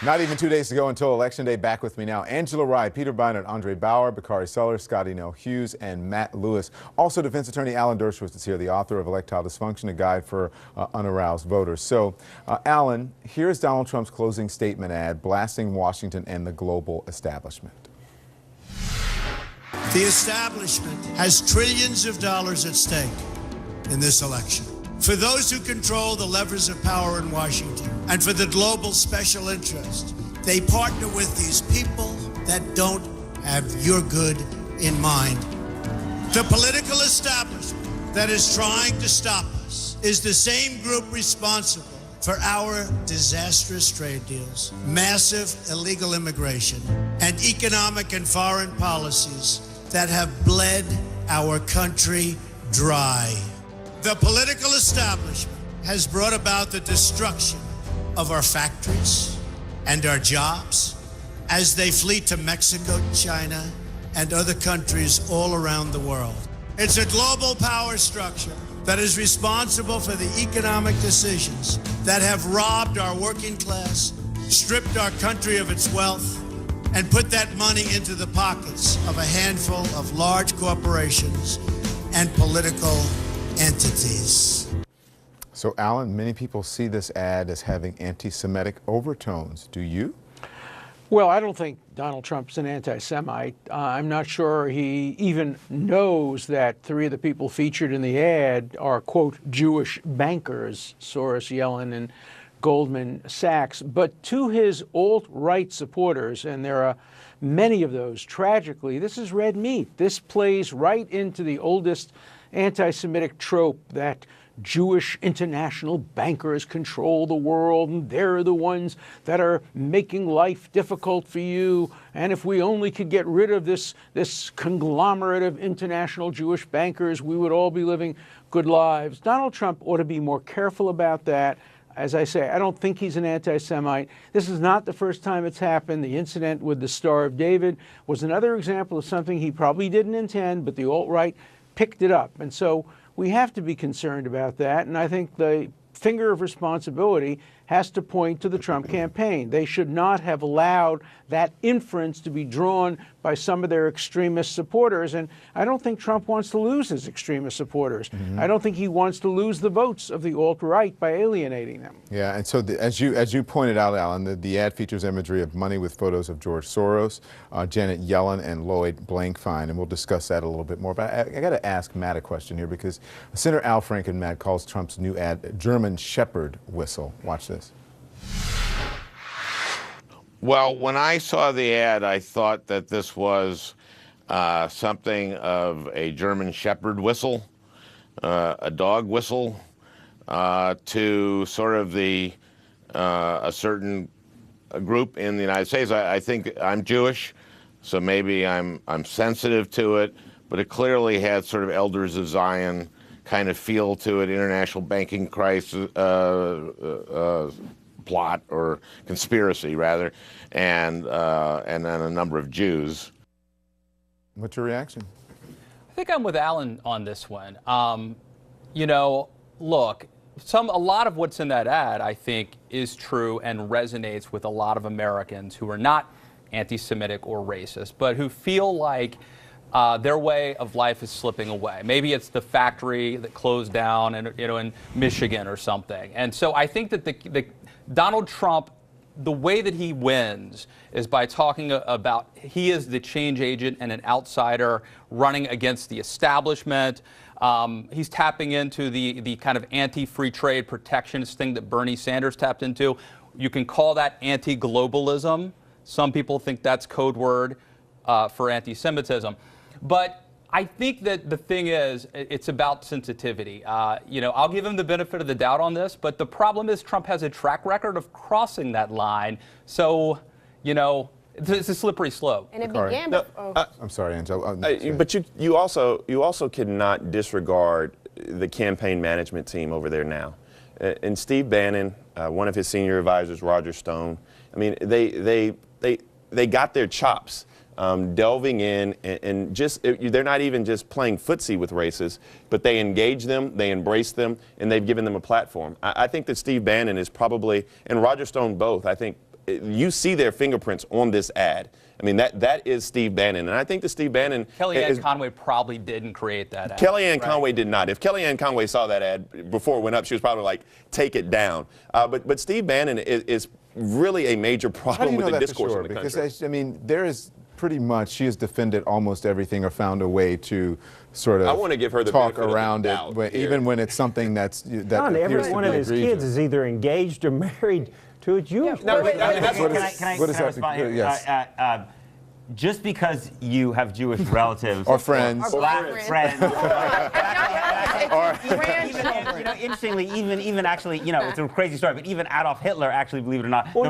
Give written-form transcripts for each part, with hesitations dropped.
Not even 2 days to go until Election Day. Back with me now, Angela Rye, Peter Bynert, Andre Bauer, Bakari Sellers, Scotty Nell Hughes, and Matt Lewis. Also, defense attorney Alan Dershowitz is here, the author of Electile Dysfunction, a guide for unaroused voters. So, Alan, here's Donald Trump's closing statement ad blasting Washington and the global establishment. The establishment has trillions of dollars at stake in this election. For those who control the levers of power in Washington and for the global special interest, they partner with these people that don't have your good in mind. The political establishment that is trying to stop us is the same group responsible for our disastrous trade deals, massive illegal immigration, and economic and foreign policies that have bled our country dry. The political establishment has brought about the destruction of our factories and our jobs as they flee to Mexico, China, and other countries all around the world. It's a global power structure that is responsible for the economic decisions that have robbed our working class, stripped our country of its wealth, and put that money into the pockets of a handful of large corporations and political entities. So, Alan, many people see this ad as having anti-Semitic overtones. Do you? Well, I don't think Donald Trump's an anti-Semite. I'm not sure he even knows that three of the people featured in the ad are, quote, Jewish bankers, Soros, Yellen, and Goldman Sachs. But to his alt-right supporters, and there are many of those, tragically, this is red meat. This plays right into the oldest anti-Semitic trope that Jewish international bankers control the world and they're the ones that are making life difficult for you. And if we only could get rid of this conglomerate of international Jewish bankers, we would all be living good lives. Donald Trump ought to be more careful about that. As I say, I don't think he's an anti-Semite. This is not the first time it's happened. The incident with the Star of David was another example of something he probably didn't intend, but the alt-right picked it up. And so we have to be concerned about that. And I think the finger of responsibility has to point to the Trump campaign. They should not have allowed that inference to be drawn by some of their extremist supporters. And I don't think Trump wants to lose his extremist supporters. I don't think he wants to lose the votes of the alt-right by alienating them. Yeah, and so as you pointed out, Alan, the ad features imagery of money with photos of George Soros, Janet Yellen, and Lloyd Blankfein, and we'll discuss that a little bit more. But I got to ask Matt a question here, because Senator Al Franken, Matt, calls Trump's new ad German Shepherd whistle. Watch this. Well, when I saw the ad, I thought that this was something of a German Shepherd whistle, a dog whistle, to sort of a certain group in the United States. I think I'm Jewish, so maybe I'm sensitive to it, but it clearly had sort of Elders of Zion kind of feel to it, international banking crisis, plot or conspiracy rather, and then a number of Jews. What's your reaction? I think I'm with Alan on this one. You know, look, a lot of what's in that ad, I think, is true and resonates with a lot of Americans who are not anti-Semitic or racist, but who feel like their way of life is slipping away. Maybe it's the factory that closed down, in Michigan or something. And so I think that Donald Trump, the way that he wins is by talking about he is the change agent and an outsider running against the establishment. He's tapping into the kind of anti-free trade protectionist thing that Bernie Sanders tapped into. You can call that anti-globalism. Some people think that's code word for anti-Semitism. But I think that the thing is, it's about sensitivity. I'll give him the benefit of the doubt on this, but the problem is Trump has a track record of crossing that line. So, it's a slippery slope. And it began. I'm sorry, Angela. But you also cannot disregard the campaign management team over there now. And Steve Bannon, one of his senior advisors, Roger Stone. I mean, they got their chops. Delving in and they're not even just playing footsie with racists, but they engage them, they embrace them, and they've given them a platform. I think that Steve Bannon is probably, and Roger Stone both, I think you see their fingerprints on this ad. I mean, that is Steve Bannon. And I think that Steve Bannon... Kellyanne Conway probably didn't create that ad. Kellyanne Conway did not. If Kellyanne Conway saw that ad before it went up, she was probably like, take it down. But Steve Bannon is really a major problem with the discourse in the country. Because, I mean, there is pretty much, she has defended almost everything or found a way to sort of I want to give her the talk benefit around of the doubt it, even when it's something that John, every appears to one be of his egregious. kids is either engaged or married to a Jewish person. No, that's what Can I respond here? Yes. Just because you have Jewish relatives or friends, or black friends, interestingly, even actually, it's a crazy story, but even Adolf Hitler, actually, believe it or not, the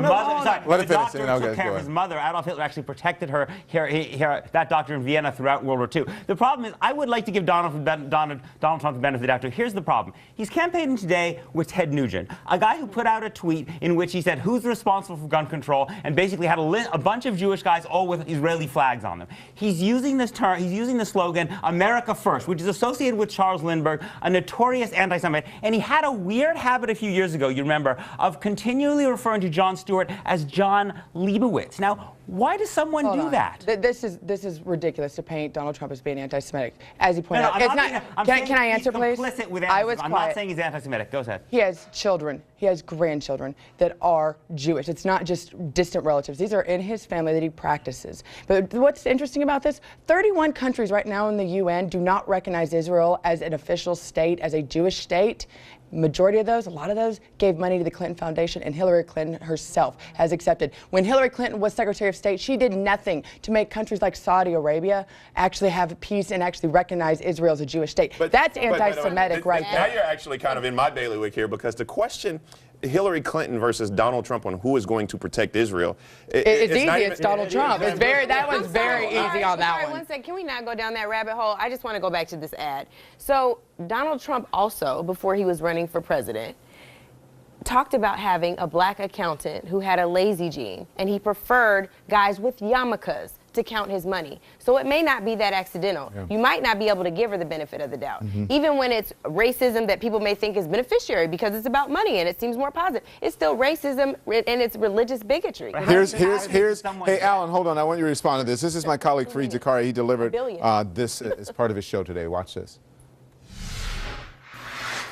doctor who took care of his mother, Adolf Hitler actually protected her, that doctor in Vienna throughout World War II. The problem is, I would like to give Donald Trump the benefit of the doubt. Here's the problem. He's campaigning today with Ted Nugent, a guy who put out a tweet in which he said, who's responsible for gun control, and basically had a bunch of Jewish guys all with Israeli flags on them. He's using this term, he's using the slogan, America First, which is associated with Charles Lindbergh, a notorious anti-Semite. And he had a weird habit a few years ago, you remember, of continually referring to Jon Stewart as John Leibowitz. Now, why does someone do that? This is ridiculous to paint Donald Trump as being anti-Semitic. As he pointed out, can I answer, please? I'm not saying he's anti-Semitic. Go ahead. He has children. He has grandchildren that are Jewish. It's not just distant relatives. These are in his family that he practices. But what's interesting about this, 31 countries right now in the UN do not recognize Israel as an official state, as a Jewish state. Majority of those, a lot of those, gave money to the Clinton Foundation, and Hillary Clinton herself has accepted. When Hillary Clinton was Secretary of State, she did nothing to make countries like Saudi Arabia actually have peace and actually recognize Israel as a Jewish state. That's anti-Semitic right there. Now you're actually kind of in my bailiwick here, because the question, Hillary Clinton versus Donald Trump on who is going to protect Israel. It's easy. It's Donald Trump. That one's very easy on that one. One second. Can we not go down that rabbit hole? I just want to go back to this ad. So Donald Trump also, before he was running for president, talked about having a black accountant who had a lazy gene, and he preferred guys with yarmulkes to count his money. So it may not be that accidental. Yeah. You might not be able to give her the benefit of the doubt. Even when it's racism that people may think is beneficiary because it's about money and it seems more positive, it's still racism and it's religious bigotry. Hey, Alan, hold on. I want you to respond to this. This is my colleague Fareed Zakaria. He delivered this as part of his show today. Watch this.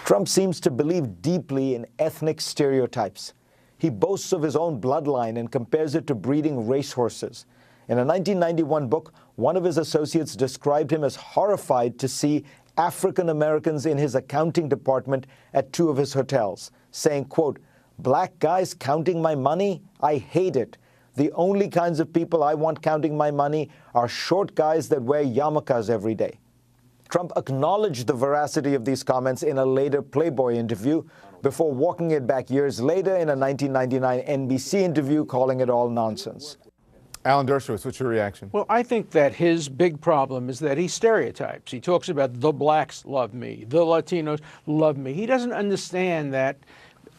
Trump seems to believe deeply in ethnic stereotypes. He boasts of his own bloodline and compares it to breeding racehorses. In a 1991 book, one of his associates described him as horrified to see African Americans in his accounting department at 2 of his hotels, saying, quote, "Black guys counting my money? I hate it. The only kinds of people I want counting my money are short guys that wear yarmulkes every day." Trump acknowledged the veracity of these comments in a later Playboy interview before walking it back years later in a 1999 NBC interview, calling it all nonsense. Alan Dershowitz, what's your reaction? Well, I think that his big problem is that he stereotypes. He talks about the blacks love me, the Latinos love me. He doesn't understand that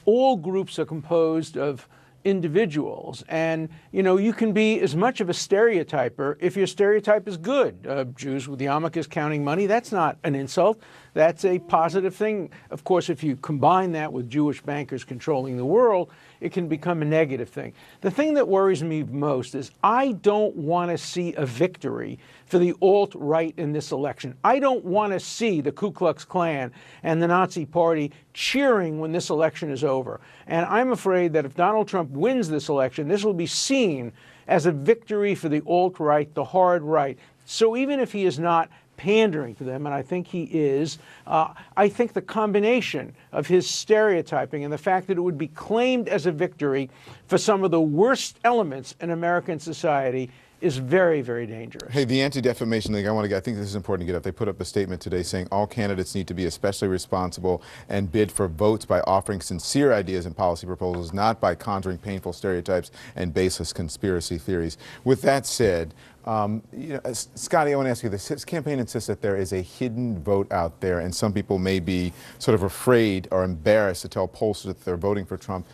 all groups are composed of individuals, and you can be as much of a stereotyper if your stereotype is good. Jews with yarmulkes counting money, that's not an insult. That's a positive thing. Of course, if you combine that with Jewish bankers controlling the world, it can become a negative thing. The thing that worries me most is I don't want to see a victory for the alt-right in this election. I don't want to see the Ku Klux Klan and the Nazi Party cheering when this election is over. And I'm afraid that if Donald Trump wins this election, this will be seen as a victory for the alt-right, the hard right. So even if he is not pandering to them, and I think he is, I think the combination of his stereotyping and the fact that it would be claimed as a victory for some of the worst elements in American society is very, very dangerous. Hey, the anti-defamation thing, I think this is important to get up. They put up a statement today saying all candidates need to be especially responsible and bid for votes by offering sincere ideas and policy proposals, not by conjuring painful stereotypes and baseless conspiracy theories. With that said, Scotty, I want to ask you this. His campaign insists that there is a hidden vote out there, and some people may be sort of afraid or embarrassed to tell pollsters that they're voting for Trump.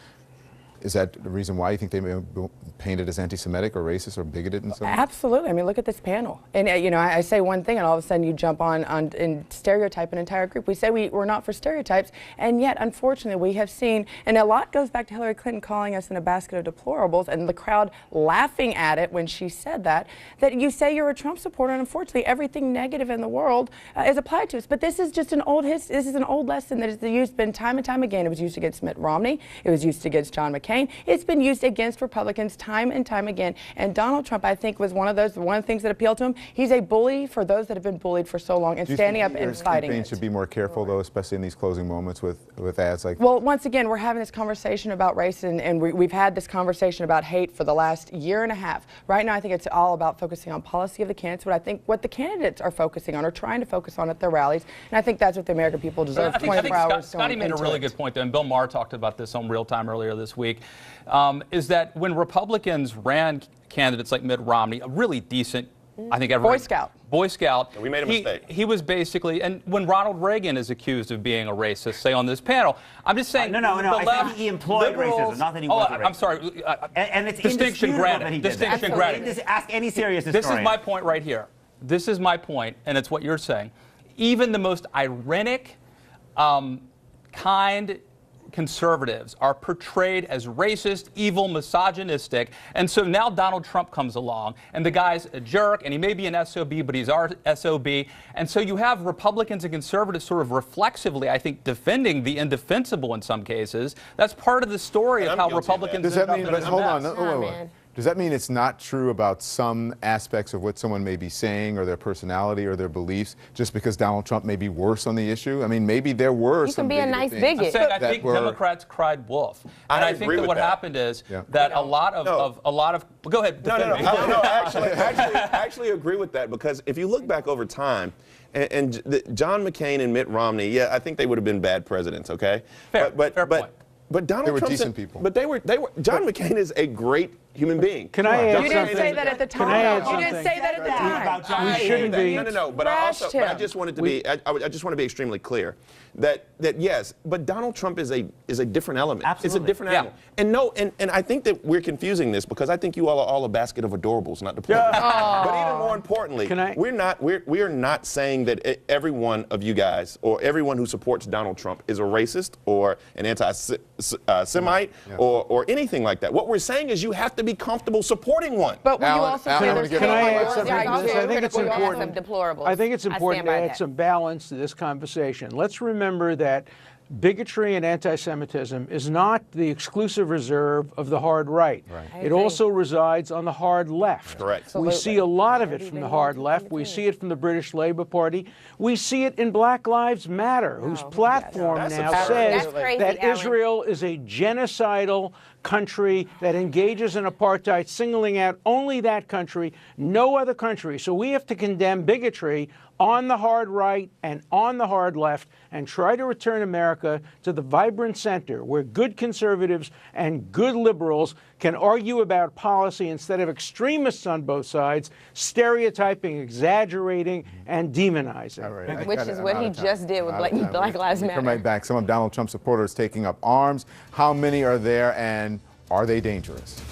Is that the reason why you think they may painted as anti-Semitic or racist or bigoted in some way? Absolutely. I mean, look at this panel. And, you know, I say one thing and all of a sudden you jump on and stereotype an entire group. We say we're not for stereotypes, and yet, unfortunately, we have seen, and a lot goes back to Hillary Clinton calling us in a basket of deplorables and the crowd laughing at it when she said that you say you're a Trump supporter, and unfortunately, everything negative in the world is applied to us. But this is just an old this is an old lesson that has been used time and time again. It was used against Mitt Romney. It was used against John McCain. It's been used against Republicans time and time again. And Donald Trump, I think, was one of the things that appealed to him. He's a bully for those that have been bullied for so long and standing up and fighting it. Should be more careful, though, especially in these closing moments with ads like. Well, once again, we're having this conversation about race, and we've had this conversation about hate for the last year and a half. Right now, I think it's all about focusing on policy of the candidates. What the candidates are focusing on or trying to focus on at their rallies, and I think that's what the American people deserve. I think Scotty made a really good point, though, and Bill Maher talked about this on Real Time earlier this week, is that when Republicans ran candidates like Mitt Romney, a really decent, I think Boy Scout. Yeah, we made a mistake. He was basically, and when Ronald Reagan is accused of being a racist, say on this panel, I'm just saying. No. I think he employed racism, not that he was a racist. I'm sorry. And it's distinction granted. That he did distinction granted. Just ask any serious historian. This is my point right here. This is my point, and it's what you're saying. Even the most ironic, kind conservatives are portrayed as racist, evil, misogynistic, and so now Donald Trump comes along, and the guy's a jerk, and he may be an SOB, but he's our SOB, and so you have Republicans and conservatives sort of reflexively, I think, defending the indefensible in some cases. That's part of the story of how Republicans. Does that mean? Hold on. Does that mean it's not true about some aspects of what someone may be saying or their personality or their beliefs just because Donald Trump may be worse on the issue? I mean, maybe there were some. You can be a nice bigot. I'm saying I think Democrats cried wolf, and I think that what happened is that a lot of. Go ahead. No. I actually agree with that, because if you look back over time. And John McCain and Mitt Romney, yeah, I think they would have been bad presidents. Okay, fair point. But Donald They were Trump, decent people. But they were. John McCain is a great human being. Can I add something? You didn't say that at the time. You didn't say that at the time. We shouldn't be. No. But I just wanted to be. I just want to be extremely clear that yes, but Donald Trump is a different element. Absolutely. It's a different animal. And I think that we're confusing this, because I think you all are all a basket of adorables, not deplorables. But even more importantly, we are not saying that every one of you guys or everyone who supports Donald Trump is a racist or an anti-Semite or anything like that. What we're saying is you have to be comfortable supporting one. But will you also say there's can I add something to this? I think it's important. I think it's important to add some balance to this conversation. Let's remember that bigotry and anti-Semitism is not the exclusive reserve of the hard right. It also resides on the hard left. Correct. We see a lot of it from the hard left. We see it from the British Labour Party. We see it in Black Lives Matter, whose platform now says that Israel is a genocidal country that engages in apartheid, singling out only that country, no other country. So we have to condemn bigotry on the hard right and on the hard left and try to return America to the vibrant center where good conservatives and good liberals can argue about policy instead of extremists on both sides, stereotyping, exaggerating, and demonizing. Right. Which is what he just did with Black Lives Matter. Come right back. Some of Donald Trump's supporters taking up arms. How many are there, and are they dangerous?